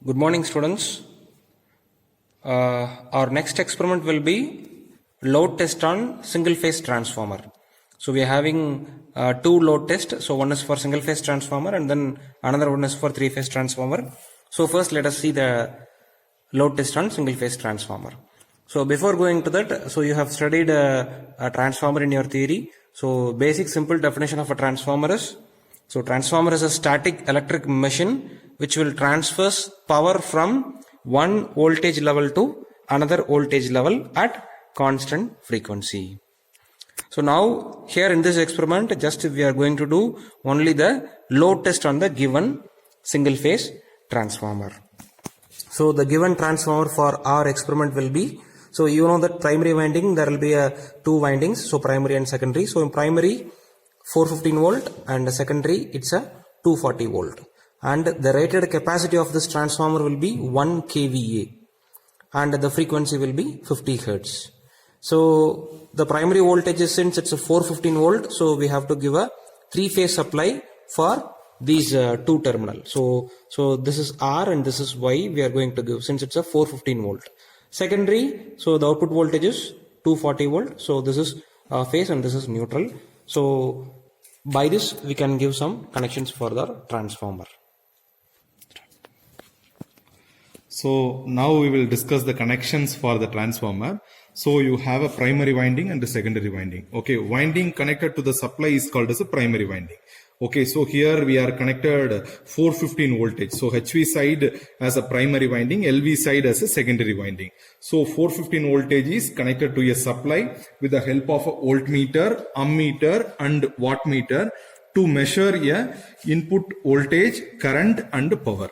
Good morning, students. Our next experiment will be load test on single phase transformer. So we are having two load tests. So one is for single phase transformer and then another one is for three phase transformer. So first let us see the load test on single phase transformer. So before going to that, so you have studied a transformer in your theory. So basic simple definition of a transformer is, so transformer is a static electric machine which will transfer power from one voltage level to another voltage level at constant frequency. So now here in this experiment, just we are going to do only the load test on the given single phase transformer. So the given transformer for our experiment will be, so you know that primary winding there will be two windings, so primary and secondary. So in primary 415 volt and secondary it's a 240 volt. And the rated capacity of this transformer will be 1 kVA and the frequency will be 50 Hertz. So the primary voltage is, since it's a 415 volt, so we have to give a three-phase supply for these two terminals. So this is R and this is Y we are going to give, since it's a 415 volt. Secondary, so the output voltage is 240 volt. So this is phase and this is neutral. So by this we can give some connections for the transformer. So now we will discuss the connections for the transformer. So you have a primary winding and a secondary winding. Okay, winding connected to the supply is called as a primary winding. Okay, so here we are connected 415 voltage. So HV side as a primary winding, LV side as a secondary winding. So 415 voltage is connected to a supply with the help of a voltmeter, ammeter and wattmeter to measure a input voltage, current and power.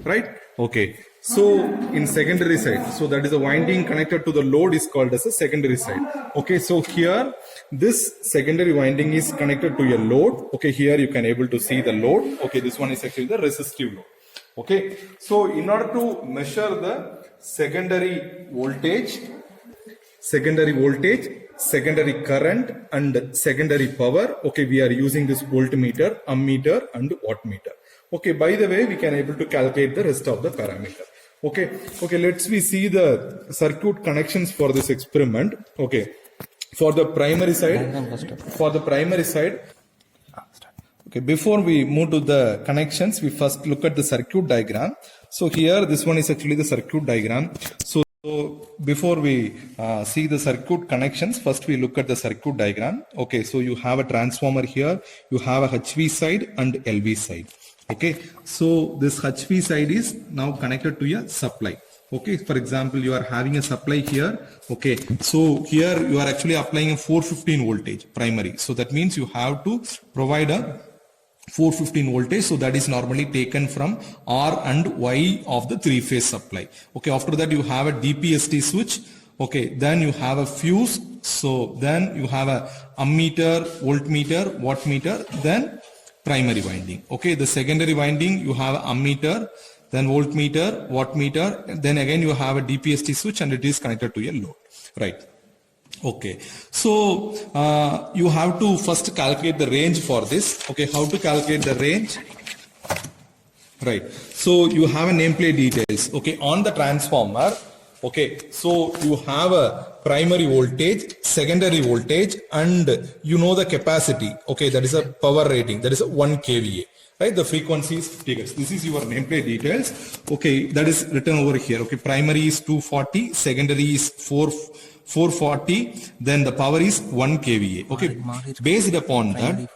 Right? Okay. So in secondary side, so that is a winding connected to the load is called as a secondary side. Okay, so here this secondary winding is connected to a load. Okay, here you can able to see the load. Okay, this one is actually the resistive load. Okay, so in order to measure the secondary voltage, secondary current and secondary power, okay, we are using this voltmeter, ammeter and wattmeter. Okay, by the way, we can able to calculate the rest of the parameter. Okay, let's we see the circuit connections for this experiment. Okay, for the primary side, okay, before we move to the connections, we first look at the circuit diagram. So here this one is actually the circuit diagram. So before we see the circuit connections, first we look at the circuit diagram. Okay, so you have a transformer here, you have a HV side and LV side. Okay, so this HV side is now connected to a supply. Okay, for example, you are having a supply here. Okay, so here you are actually applying a 415 voltage primary. So that means you have to provide a 415 voltage. So that is normally taken from R and Y of the three-phase supply. Okay, after that you have a DPST switch. Okay, then you have a fuse. So then you have a ammeter, voltmeter, wattmeter, then primary winding. Okay, the secondary winding you have ammeter, then voltmeter, wattmeter, then again you have a DPST switch and it is connected to a load. Right. Okay, so you have to first calculate the range for this. Okay, how to calculate the range? Right. So you have a nameplate details. Okay, on the transformer. Okay, so you have a primary voltage, secondary voltage, and you know the capacity. Okay, that is a power rating. That is a 1 kVA. Right, the frequency is 50 Hz. This is your nameplate details. Okay, that is written over here. Okay, primary is 240, secondary is 440, then the power is 1 kVA. Okay, based upon that.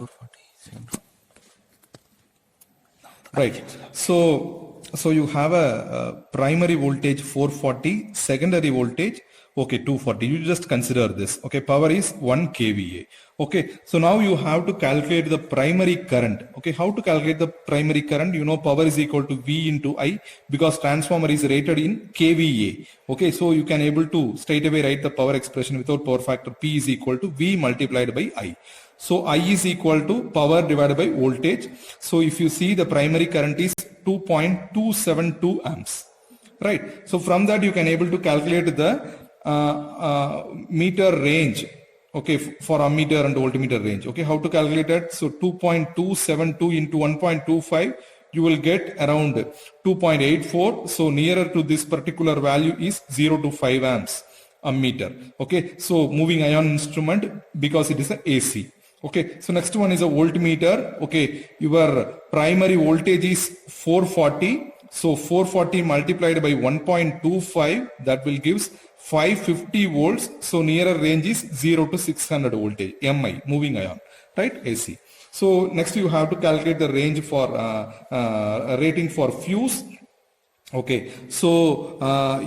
Right, so you have a primary voltage 440, secondary voltage, okay, 240. You just consider this. Okay, power is 1 kVA. Okay, so now you have to calculate the primary current. Okay, how to calculate the primary current? You know, power is equal to V into I because transformer is rated in kVA. Okay, so you can able to straight away write the power expression without power factor. P is equal to V multiplied by I. So I is equal to power divided by voltage. So if you see the primary current is 2.272 amps. Right. So from that you can able to calculate the meter range. Okay, for ammeter and voltmeter range. Okay, how to calculate that? So 2.272 into 1.25 you will get around 2.84. So nearer to this particular value is 0 to 5 amps ammeter. Okay, so moving ion instrument because it is an AC. Okay, so next one is a voltmeter. Okay, your primary voltage is 440. So 440 multiplied by 1.25, that will gives 550 volts. So nearer range is 0 to 600 voltage, MI, moving ion, right, AC. So next you have to calculate the range for rating for fuse. Okay, so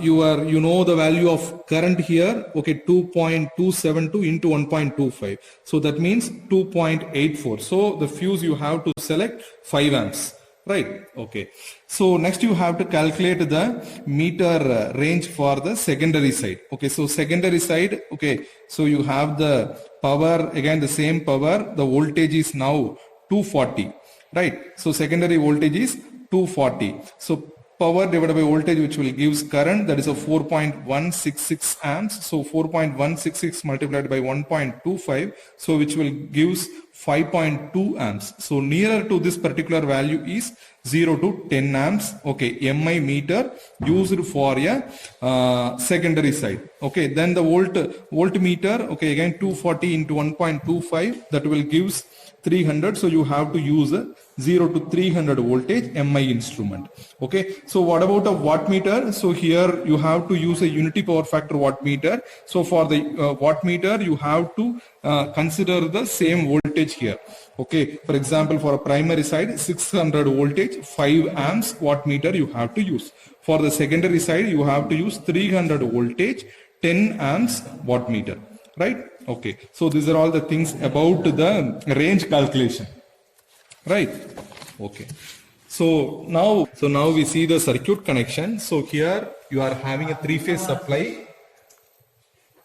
you know the value of current here. Okay, 2.272 into 1.25. So that means 2.84. So the fuse you have to select 5 amps. Right. Okay. So next you have to calculate the meter range for the secondary side. Okay. So secondary side. Okay. So you have the power, again the same power. The voltage is now 240. Right. So secondary voltage is 240. So power divided by voltage, which will gives current, that is a 4.166 amps. So 4.166 multiplied by 1.25, so which will gives 5.2 amps. So nearer to this particular value is 0 to 10 amps. Okay, MI meter used for a secondary side. Okay, then the voltmeter. Okay, again 240 into 1.25, that will gives 300. So you have to use a 0 to 300 voltage MI instrument. Okay, so what about a wattmeter? So here you have to use a unity power factor wattmeter. So for the wattmeter, you have to consider the same voltage here. Okay, for example, for a primary side 600 voltage, 5 amps wattmeter you have to use. For the secondary side, you have to use 300 voltage, 10 amps wattmeter. Right? Okay, so these are all the things about the range calculation. Right? Okay. So now we see the circuit connection. So here you are having a 3-phase supply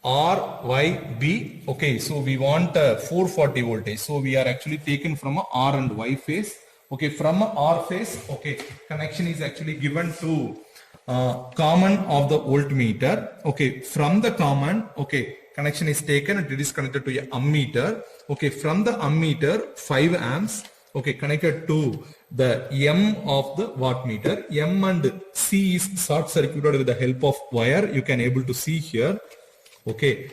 R, Y, B. Okay, so we want 440 voltage. So we are actually taken from a R and Y phase. Okay, from a R phase, okay, connection is actually given to common of the voltmeter. Okay, from the common, okay, connection is taken and it is connected to a ammeter. Okay, from the ammeter, 5 amps. Okay, connected to the M of the wattmeter. M and C is short circuited with the help of wire. You can able to see here. Okay,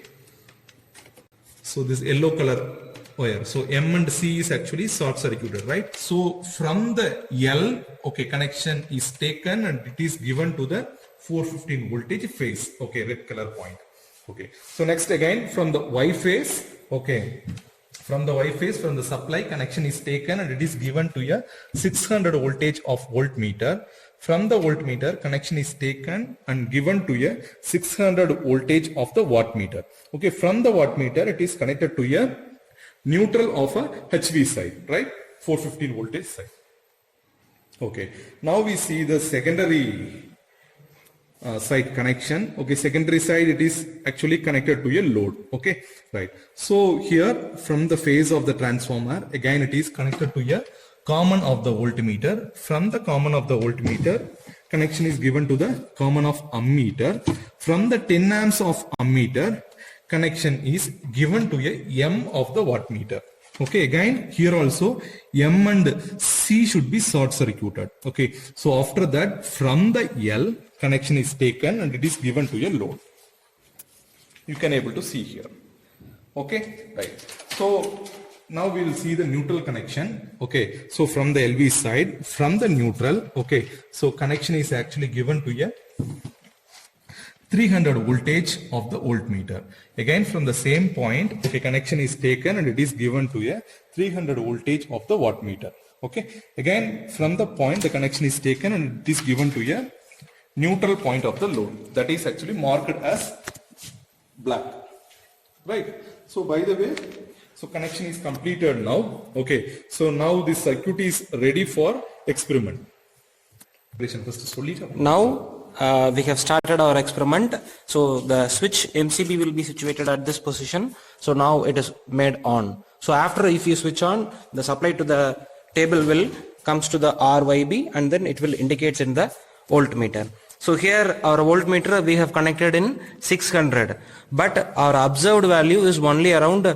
so this yellow color wire. So M and C is actually short circuited, right? So from the L, okay, connection is taken and it is given to the 415 voltage phase. Okay, red color point. Okay, so next again from the Y phase. Okay, from the Y phase, from the supply, connection is taken and it is given to a 600 voltage of voltmeter. From the voltmeter, connection is taken and given to a 600 voltage of the wattmeter. Okay, from the wattmeter, it is connected to a neutral of a HV side, right? 415 voltage side. Okay, now we see the secondary side connection. Okay, secondary side, it is actually connected to a load. Okay, right. So here from the phase of the transformer, again it is connected to a common of the voltmeter. From the common of the voltmeter, connection is given to the common of ammeter. From the 10 amps of ammeter, connection is given to a M of the wattmeter. Okay, again here also M and C should be short circuited. Okay, so after that from the L, connection is taken and it is given to a load. You can able to see here. Okay, right. So now we will see the neutral connection. Okay, so from the LV side, from the neutral, okay, so connection is actually given to a 300 voltage of the voltmeter. Again from the same point, okay, connection is taken and it is given to a 300 voltage of the wattmeter. Okay, again from the point the connection is taken and it is given to a neutral point of the load, that is actually marked as black. Right. So by the way, so connection is completed now. Okay, so now this circuit is ready for experiment. Now we have started our experiment. So the switch MCB will be situated at this position. So now it is made on. So after, if you switch on, the supply to the table will comes to the RYB and then it will indicate in the voltmeter. So here our voltmeter we have connected in 600, but our observed value is only around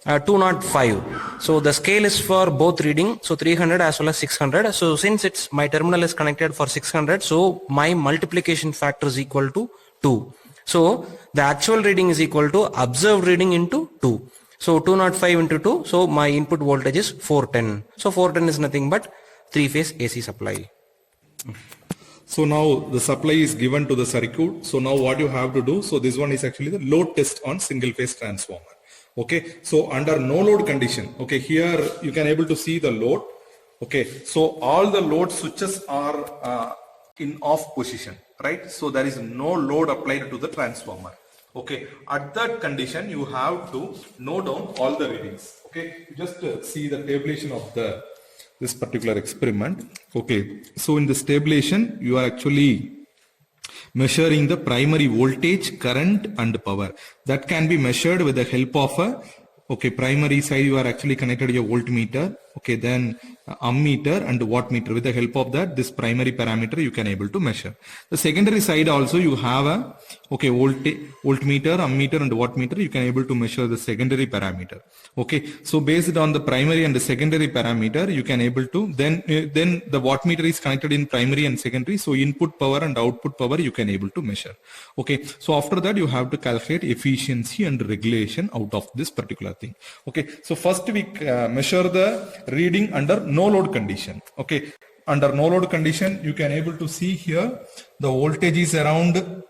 205. So the scale is for both reading, so 300 as well as 600. So since it's my terminal is connected for 600, so my multiplication factor is equal to 2. So the actual reading is equal to observed reading into 2. So 205 into 2, so my input voltage is 410. So 410 is nothing but 3-phase AC supply. So now the supply is given to the circuit. So now what you have to do, so this one is actually the load test on single phase transformer. Okay, so under no load condition, okay, here you can able to see the load. Okay, so all the load switches are in off position, right? So there is no load applied to the transformer. Okay, at that condition you have to note down all the readings. Okay, just see the tabulation of this particular experiment. Okay, so in this tabulation you are actually measuring the primary voltage, current and power. That can be measured with the help of a primary side you are actually connected to a voltmeter, okay, then ammeter and wattmeter. With the help of that, this primary parameter you can able to measure. The secondary side also you have a voltmeter, ammeter and wattmeter. You can able to measure the secondary parameter. Okay, so based on the primary and the secondary parameter, you can able to then the wattmeter is connected in primary and secondary. So input power and output power you can able to measure. Okay, so after that you have to calculate efficiency and regulation out of this particular thing. Okay, so first we measure the reading under no load condition. Okay, under no load condition you can able to see here the voltage is around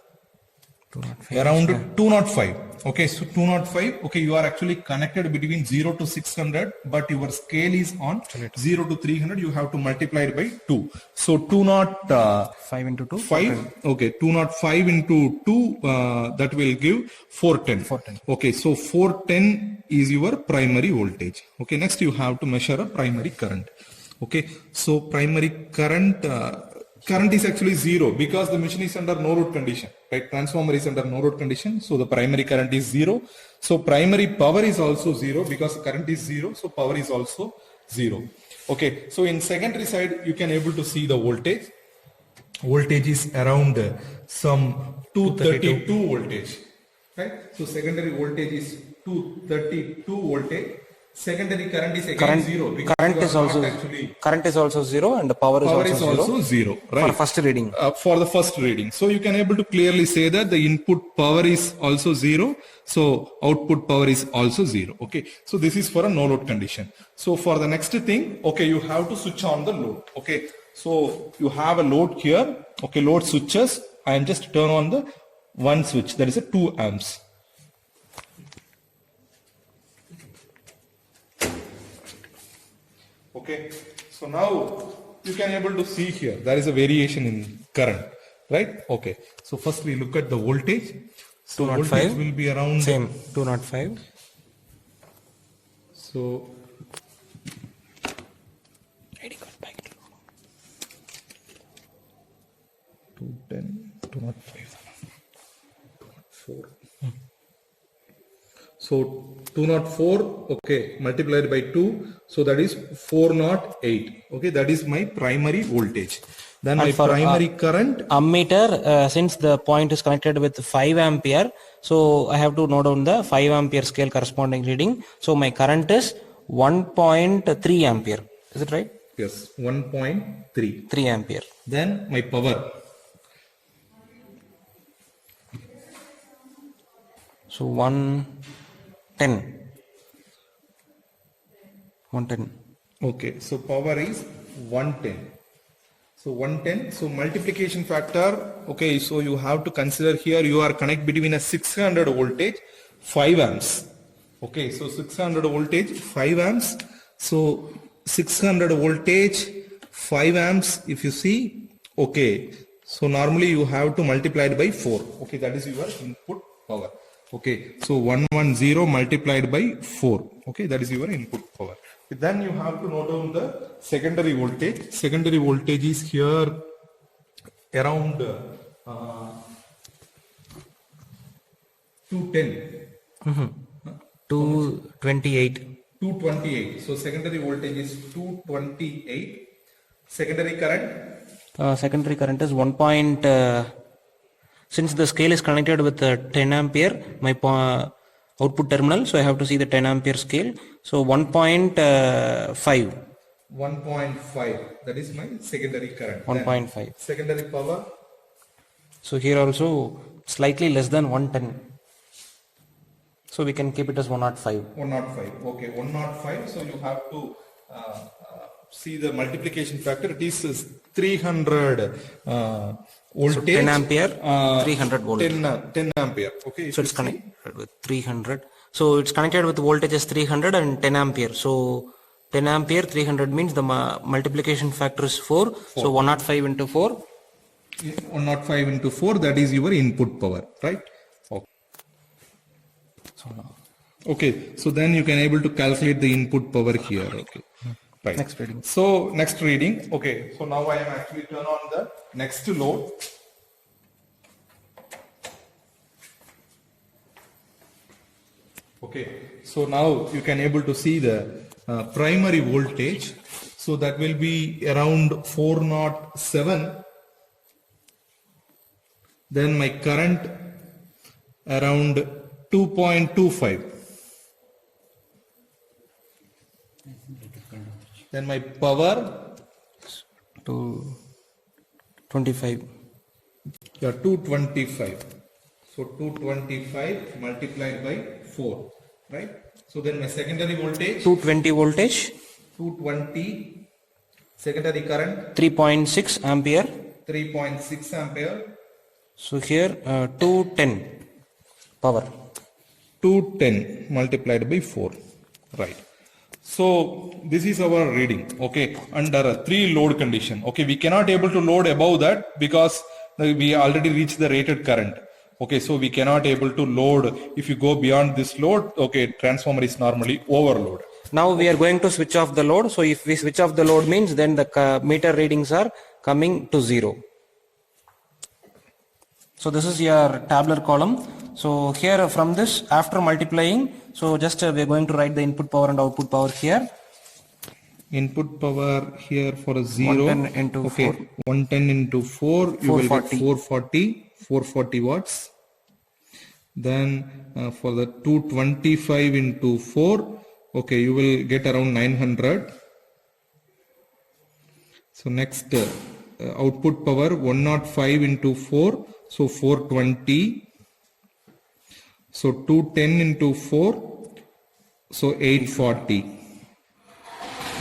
205. Okay, so 205. Okay, you are actually connected between 0 to 600, but your scale is on 0 to 300. You have to multiply it by 2. So 5 into 2? 5. Okay, 205 into 2, that will give 410. Okay, so 410 is your primary voltage. Okay, next you have to measure a primary current. Okay, so primary current, current is actually 0 because the machine is under no load condition, right? Transformer is under no load condition, so the primary current is 0. So primary power is also 0 because current is 0, so power is also 0. Okay, so in secondary side you can able to see the voltage. Voltage is around some 232 voltage, right? So secondary voltage is 232 voltage. Secondary current is again 0 because current is also 0 and the power is also 0, right? For first reading. For the first reading. So you can able to clearly say that the input power is also 0. So output power is also 0. Okay. So this is for a no load condition. So for the next thing, okay, you have to switch on the load. Okay. So you have a load here. Okay. Load switches and just turn on the one switch. That is a 2 amps. Okay, so now you can able to see here there is a variation in current, right? Okay, so first we look at the voltage. So voltage will be around same 205. So 210, 205, 204. So 204, okay, multiplied by 2, so that is 408. Okay, that is my primary voltage. Then my primary current. Ammeter, since the point is connected with 5 ampere, so I have to note down the 5 ampere scale corresponding reading. So my current is 1.3 ampere. Is it right? Yes, 1.3. 3 ampere. Then my power. So 110. Okay, so power is 110. So 110, so multiplication factor, okay, so you have to consider here you are connect between a 600 voltage, 5 amps. Okay, so 600 voltage, 5 amps. So 600 voltage, 5 amps, if you see, okay, so normally you have to multiply it by 4. Okay, that is your input power. Okay, so 110 multiplied by 4. Okay, that is your input power. Then you have to note down the secondary voltage. Secondary voltage is here around 210. 228. 228. So secondary voltage is 228. Secondary current? Secondary current is 1. Since the scale is connected with 10 ampere, my output terminal. So I have to see the 10 ampere scale. So 1.5. 1.5. That is my secondary current. 1.5. Then secondary power. So here also slightly less than 110. So we can keep it as 105. 105. Okay, 105. So you have to see the multiplication factor. It is 300 voltage. So 10 ampere, 300 volt. 10 ampere. Okay. So it's connected with 300. So it's connected with voltage as 300 and 10 ampere. So 10 ampere, 300 means the multiplication factor is 4. So 105 into 4. 105 into 4, that is your input power, right? Okay. Okay, so then you can able to calculate the input power here. Okay. Right. Next reading. So next reading. Okay. So now I am actually turn on the next load. Okay. So now you can able to see the primary voltage. So that will be around 407. Then my current around 2.25. Then my power to 25. Yeah, 225. So 225 multiplied by 4, right? So then my secondary voltage 220 voltage, 220, secondary current 3.6 ampere. 3.6 ampere, So here 210 power. 210 multiplied by 4, right? So this is our reading, okay, under a 3 load condition. Okay, we cannot able to load above that because we already reached the rated current. Okay, so we cannot able to load if you go beyond this load. Okay, transformer is normally overload. Now we are going to switch off the load. So if we switch off the load means then the meter readings are coming to 0. So this is your tabular column. So here from this, after multiplying, so just we are going to write the input power and output power here. Input power here for a 0. 110 into okay, 4. 110 into 4, you will get 440 watts. Then for the 225 into 4, okay, you will get around 900. So next output power 105 into 4, so 420. So 210 into 4, so 840.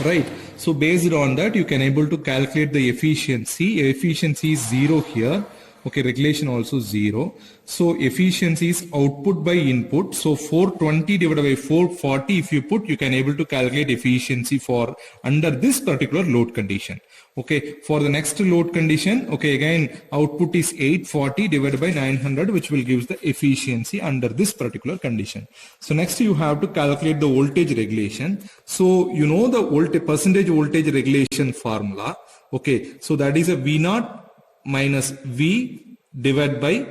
Right. So based on that, you can able to calculate the efficiency. Efficiency is 0 here. Okay, regulation also 0. So efficiency is output by input. So 420 divided by 440, if you put, you can able to calculate efficiency for under this particular load condition. Okay, for the next load condition, okay, again output is 840 divided by 900, which will give the efficiency under this particular condition. So next you have to calculate the voltage regulation. So you know the voltage percentage voltage regulation formula. Okay, so that is a V0 minus V divided by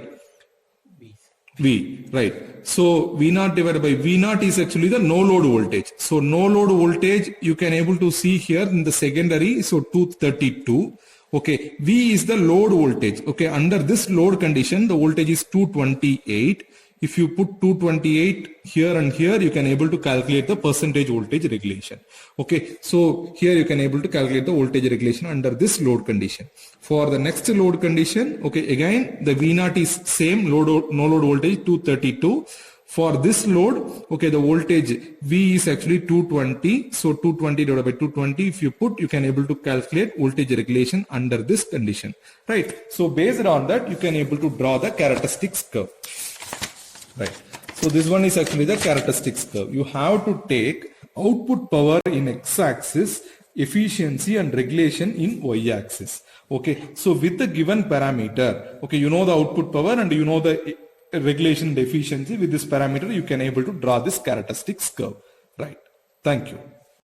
V, right? So V0 divided by V0 is actually the no load voltage. So no load voltage you can able to see here in the secondary. So 232. Okay, V is the load voltage. Okay, under this load condition, the voltage is 228. If you put 228 here and here, you can able to calculate the percentage voltage regulation. Okay, so here you can able to calculate the voltage regulation under this load condition. For the next load condition, okay, again the V0 is same load, no load voltage 232. For this load, okay, the voltage V is actually 220. So 220 divided by 220, if you put, you can able to calculate voltage regulation under this condition, right? So based on that, you can able to draw the characteristics curve. Right. So this one is actually the characteristics curve. You have to take output power in x-axis, efficiency and regulation in y-axis. Okay. So with the given parameter, okay, you know the output power and you know the regulation and efficiency. With this parameter, you can able to draw this characteristics curve. Right. Thank you.